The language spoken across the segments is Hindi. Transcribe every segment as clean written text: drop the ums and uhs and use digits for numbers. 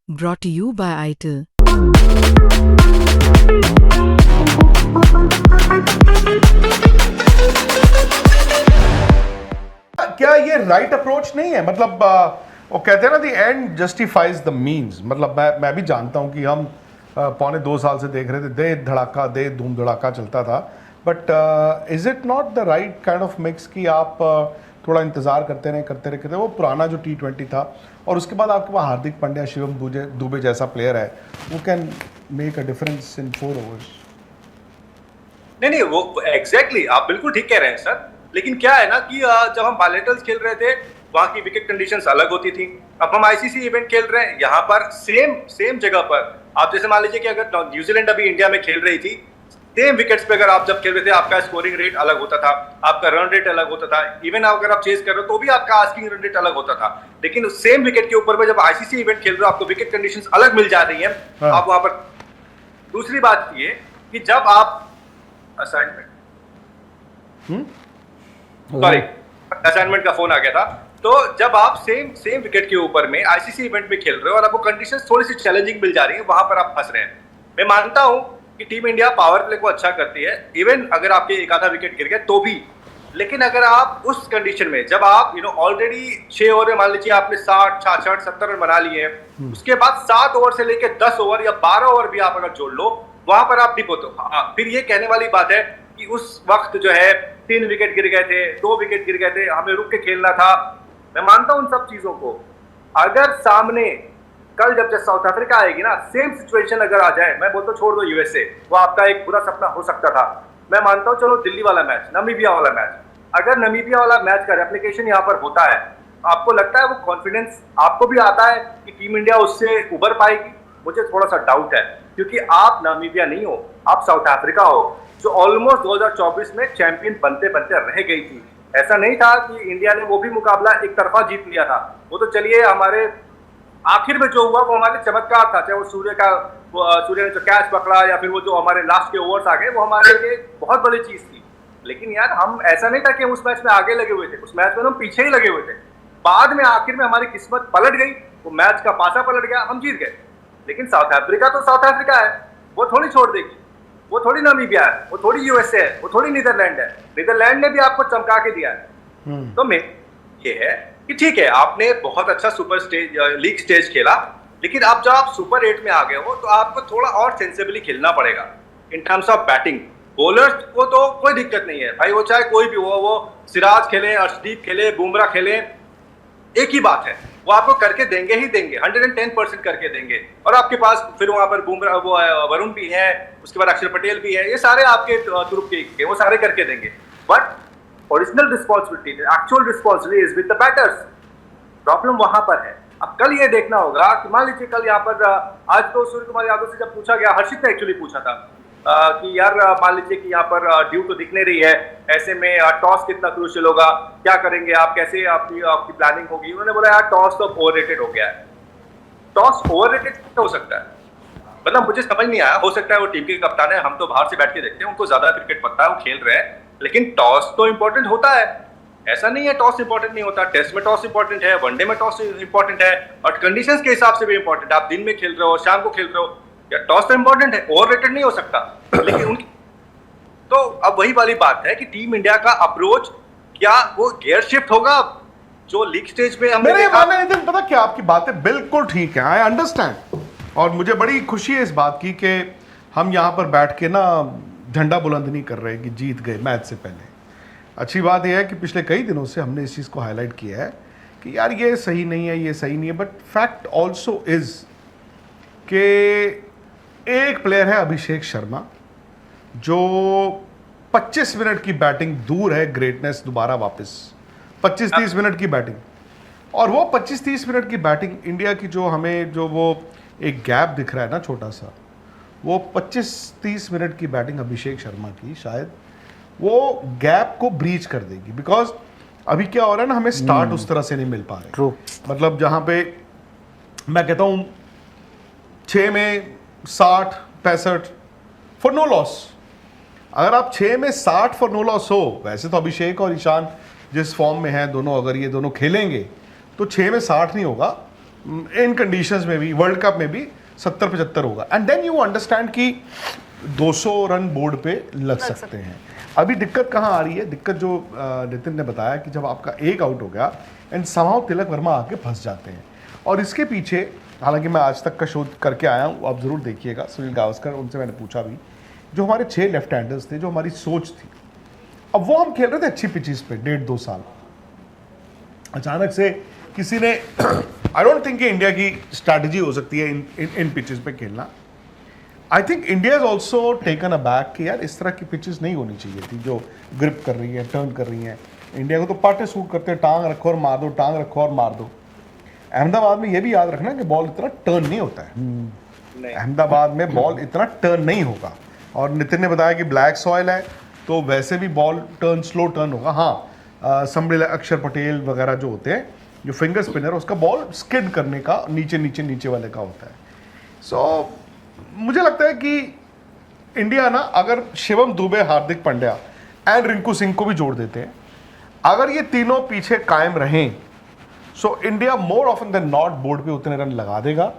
Brought to you by ITIL. क्या ये राइट अप्रोच नहीं है? मतलब वो कहते हैं ना, the end justifies the means. मतलब मैं भी जानता हूँ कि हम पौने 2 साल से देख रहे थे, दे धड़ाका दे धूम धड़ाका चलता था, but is it not the right kind of mix कि आप थोड़ा इंतजार करते रहे वो पुराना जो T20 था, और उसके बाद आपके पास हार्दिक पांड्या, शिवम दुबे जैसा प्लेयर है, वो can make a difference in 4 overs. नहीं, वो एग्जैक्टली आप बिल्कुल ठीक कह रहे हैं सर। लेकिन क्या है ना कि जब हम बायलैटरल्स खेल रहे थे वहां की विकेट कंडीशंस अलग होती थी। अब हम आईसीसी इवेंट खेल रहे हैं, यहाँ पर सेम जगह पर आप जैसे मान लीजिए कि अगर न्यूजीलैंड अभी इंडिया में खेल रही थी, सेम विकेट्स पे अगर आप जब खेल रहे थे आपका स्कोरिंग रेट अलग होता था, आपका रन रेट अलग होता था, इवन अगर आप चेस कर रहे हो तो भी आपका आस्किंग रन रेट अलग होता था। लेकिन सेम विकेट के ऊपर में जब आईसीसी इवेंट खेल रहे हो आपको विकेट कंडीशंस अलग मिल जा रही है। आप वहां पर दूसरी बात ये कि जब आप असाइनमेंट का फोन आ गया था, तो जब आप सेम विकेट के ऊपर में आईसीसी इवेंट में खेल रहे हो और आपको कंडीशंस थोड़ी सी चैलेंजिंग मिल जा रही है, वहां पर आप फंस रहे हैं। मैं मानता हूं कि टीम इंडिया पावर प्ले को अच्छा करती है, इवन अगर आपके एक आधा विकेट गिर गया तो भी। लेकिन अगर आप उस कंडीशन में जब आप ऑलरेडी 6 ओवर में मान लीजिए आपने 60, 66, 70 रन बना लिए हैं, उसके बाद 7 ओवर से लेकर 10 ओवर या 12 ओवर भी आप अगर जोड़ लो, वहां पर आप डिप होते हो। फिर ये कहने वाली बात है कि उस वक्त जो है 3 विकेट गिर गए थे, 2 विकेट गिर गए थे, हमें रुक के खेलना था। मैं मानता हूं उन सब चीजों को। अगर सामने कल जब साउथ अफ्रीका आएगी ना, सेम सिचुएशन अगर आ जाए, मैं बोलता हूं छोड़ दो यूएसए, वो आपका एक बुरा सपना हो सकता था। मैं मानता हूं चलो दिल्ली वाला मैच, नामीबिया वाला मैच, अगर नामीबिया वाला मैच का रेप्लिकेशन यहाँ पर होता है, आपको लगता है वो कॉन्फिडेंस आपको भी आता है कि टीम इंडिया उससे उबर पाएगी? मुझे थोड़ा सा डाउट है, क्योंकि आप नामीबिया नहीं हो, आप साउथ अफ्रीका हो, जो ऑलमोस्ट 2024 में चैंपियन बनते बनते रह गई थी। ऐसा नहीं था कि इंडिया ने वो भी मुकाबला एक तरफा जीत लिया था। वो तो चलिए हमारे आखिर में जो हुआ वो हमारे चमत्कार था, चाहे वो सूर्य ने जो कैच पकड़ा या फिर वो जो हमारे लास्ट के ओवर्स आ गए, वो हमारे लिए बहुत बड़ी चीज थी। लेकिन यार हम ऐसा नहीं था कि उस मैच में आगे लगे हुए थे, उस मैच में हम पीछे ही लगे हुए थे। बाद में आखिर में हमारी किस्मत पलट गई, वो मैच का पासा पलट गया, हम जीत गए। लेकिन साउथ अफ्रीका तो साउथ अफ्रीका है, वो थोड़ी छोड़ देगी, वो थोड़ी नामीबिया है, वो थोड़ी यूएसए है, वो थोड़ी नीदरलैंड है। नीदरलैंड ने भी आपको चमका के दिया है। तो मैं ये है कि ठीक है, आपने बहुत अच्छा सुपर स्टेज लीग स्टेज खेला, लेकिन अब जब आप सुपर 8 में आ गए हो तो आपको थोड़ा और सेंसिबली खेलना पड़ेगा in terms of batting. Bowlers को तो कोई दिक्कत नहीं है भाई, वो चाहे कोई भी हो, वो सिराज खेले, अर्शदीप खेले, बुमराह खेले, एक ही बात है, वो आपको करके देंगे ही देंगे, 110% करके देंगे। और आपके पास फिर वहां पर बुमराह, वो वरुण भी है, उसके बाद अक्षर पटेल भी है, ये सारे आपके तुरुप के वो सारे करके देंगे। But original responsibility, actual responsibility is with the batters. Problem वहां पर है। अब कल ये देखना होगा कि मान लीजिए कल यहाँ पर आज तो सूर्य कुमार यादव से जब पूछा गया, हर्षित ने एक्चुअली पूछा था कि यार मान लीजिए कि यहाँ पर ड्यू तो दिख नहीं रही है, ऐसे में टॉस कितना क्रूशियल होगा, क्या करेंगे आप, कैसे आपकी प्लानिंग होगी? उन्होंने बोला यार टॉस तो ओवररेटेड हो गया है। टॉस ओवररेटेड हो सकता है, मतलब मुझे समझ नहीं आया। हो सकता है वो टीम के कप्तान है, हम तो बाहर से बैठ के देखते हैं, उनको ज्यादा क्रिकेट पता है, वो खेल रहे हैं। लेकिन टॉस तो इंपॉर्टेंट होता है, ऐसा नहीं है टॉस इंपॉर्टेंट नहीं होता। टेस्ट में टॉस इंपॉर्टेंट है, वनडे में टॉस इंपॉर्टेंट है, और कंडीशंस के हिसाब से भी इंपॉर्टेंट है। आप दिन में खेल रहे हो, शाम को खेल रहे हो, या टॉस तो इंपॉर्टेंट है, ओवररेटेड नहीं हो सकता। लेकिन उनकी तो अब वही वाली बात है कि टीम इंडिया का अप्रोच क्या वो गियर शिफ्ट होगा जो लीग स्टेज में हमने देखा? नितिन, पता क्या, आपकी बातें बिल्कुल ठीक है, आई अंडरस्टैंड, और मुझे बड़ी खुशी है इस बात की कि हम यहाँ पर बैठ के ना झंडा बुलंद नहीं कर रहे कि जीत गए मैच से पहले। अच्छी बात यह है कि पिछले कई दिनों से हमने इस चीज़ को हाईलाइट किया है कि यार ये सही नहीं है, ये सही नहीं है। बट फैक्ट ऑल्सो इज कि एक प्लेयर है अभिषेक शर्मा, जो 25 मिनट की बैटिंग दूर है ग्रेटनेस दोबारा वापस, 25-30 मिनट की बैटिंग, और वो 25-30 मिनट की बैटिंग इंडिया की जो हमें जो वो एक गैप दिख रहा है ना छोटा सा, वो 25-30 मिनट की बैटिंग अभिषेक शर्मा की शायद वो गैप को ब्रीच कर देगी। बिकॉज अभी क्या हो रहा है ना, हमें स्टार्ट उस तरह से नहीं मिल पा रहे। ट्रू। मतलब जहाँ पे मैं कहता हूँ 6 में 60, 65 फॉर नो लॉस, अगर आप 6 में 60 फॉर नो लॉस हो, वैसे तो अभिषेक और ईशान जिस फॉर्म में हैं दोनों, अगर ये दोनों खेलेंगे तो 6 में 60 नहीं होगा, इन कंडीशंस में भी वर्ल्ड कप में भी 70-75 होगा, एंड देन यू अंडरस्टैंड कि 200 रन बोर्ड पे लग सकते हैं। अभी दिक्कत कहाँ आ रही है? दिक्कत जो नितिन ने बताया कि जब आपका एक आउट हो गया एंड समहाउ तिलक वर्मा आके फंस जाते हैं, और इसके पीछे, हालांकि मैं आज तक का शोध करके आया हूँ, आप ज़रूर देखिएगा, सुनील गावस्कर, उनसे मैंने पूछा भी, जो हमारे 6 लेफ्ट हैंडर्स थे, जो हमारी सोच थी, अब वो हम खेल रहे थे अच्छी पिचेस पे 1.5-2 साल, अचानक से किसी ने आई डोंट थिंक कि इंडिया की स्ट्रैटेजी हो सकती है इन पिचेस पे खेलना। I think India is also taken a back कि यार इस तरह की पिचेस नहीं होनी चाहिए थी, जो ग्रिप कर रही है, टर्न कर रही हैं। इंडिया को तो पाटे सूट करते हैं, टांग रखो और मार दो, टांग रखो और मार दो। अहमदाबाद में ये भी याद रखना कि बॉल इतना टर्न नहीं होता है, अहमदाबाद में बॉल इतना टर्न नहीं होगा। और नितिन ने बताया कि ब्लैक सॉइल है तो वैसे भी बॉल टर्न, स्लो टर्न होगा। हाँ, संभल, अक्षर पटेल वगैरह जो होते हैं, जो फिंगर स्पिनर, उसका बॉल स्किड करने का नीचे नीचे नीचे वाले का होता है। सो मुझे लगता है कि इंडिया ना, अगर शिवम दुबे, हार्दिक पांड्या एंड रिंकू सिंह को भी जोड़ देते हैं, अगर ये तीनों पीछे कायम रहें, so India more often than not board पे उतने रन लगा देगा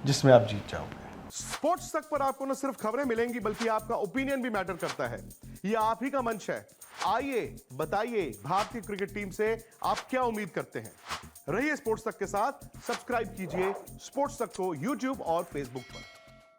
जिसमें आप जीत जाओगे। स्पोर्ट्स तक पर आपको न सिर्फ खबरें मिलेंगी बल्कि आपका ओपिनियन भी मैटर करता है। ये आप ही का मंच है। आइए बताइए, भारतीय क्रिकेट टीम से आप क्या उम्मीद करते हैं। रहिए स्पोर्ट्स तक के साथ, सब्सक्राइब कीजिए स्पोर्ट्स तक को यूट्यूब और फेसबुक पर।